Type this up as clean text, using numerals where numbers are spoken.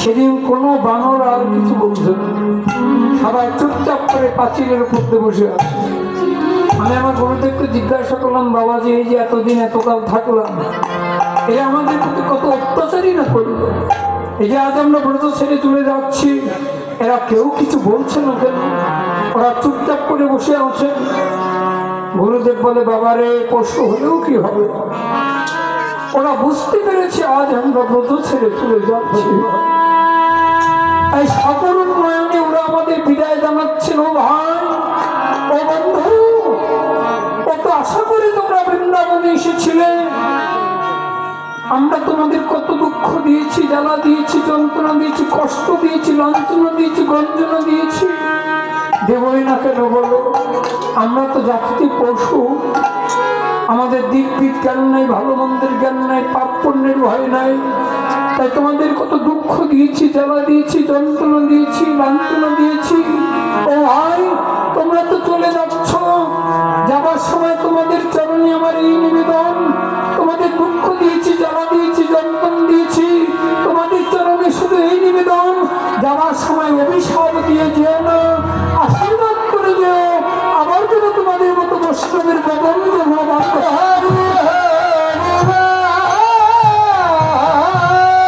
সেদিন কোনো বানর আর কিছু বলছে না, সবাই চুপচাপ করে পাঁচিলের উপর দিয়ে বসে আছে। আমি আমার গুরুদেবকে জিজ্ঞাসা করলাম, বাবাজি এই যে এতদিন এতকাল থাকলাম, এরা আমাদের প্রতি কত অত্যাচারই না করলো, এই যে আজ আমরা ব্রত ছেড়ে চলে যাচ্ছি, এরা কেউ কিছু বলছে না কেন? ওরা চুপচাপ করে বসে আছে। গুরুদেব বলে, বাবারে পশু হলেও কি হবে, ওরা বুঝতে পেরেছে আজ আমরা ব্রত ছেড়ে চলে যাচ্ছি, এই সাধারণ নয়নে ওরা আমাদের বিদায় জানাচ্ছেন। ও ভাই, ও বন্ধু, কত আশা করে তোমরা বৃন্দাবনে এসেছিলে, আমরা তোমাদের কত দুঃখ দিয়েছি, জ্বালা দিয়েছি, যন্ত্রণা দিয়েছি, কষ্ট দিয়েছি, লাঞ্ছনা দিয়েছি, গঞ্জনা দিয়েছি, দেবই না কেন বলো? আমরা তো জাতি পশু, আমাদের দিক দিক জ্ঞান নাই, ভালো মন্দের জ্ঞান নাই, পাপ পুণ্যের ভয় নাই, তাই তোমাদের কত দুঃখ দিয়েছি, জ্বালা দিয়েছি, যন্ত্রণা দিয়েছি, লাঞ্ছনা দিয়েছি। ও ভাই, তোমরা তো চলে যাচ্ছ, যাবার সময় তোমাদের চরণে আমার এই নিবেদন, তোমাদের দুঃখ দিয়েছি, জ্বালা দিয়েছি, যন্ত্রণা দিয়েছি, তোমাদের চরণে শুধু এই নিবেদন, যাবার সময় অভিশাপ দিয়ে যেও না, আশীর্বাদ করে যেও, আবার যেন তোমাদের মতো বৈষ্ণবের প্রবন্ধ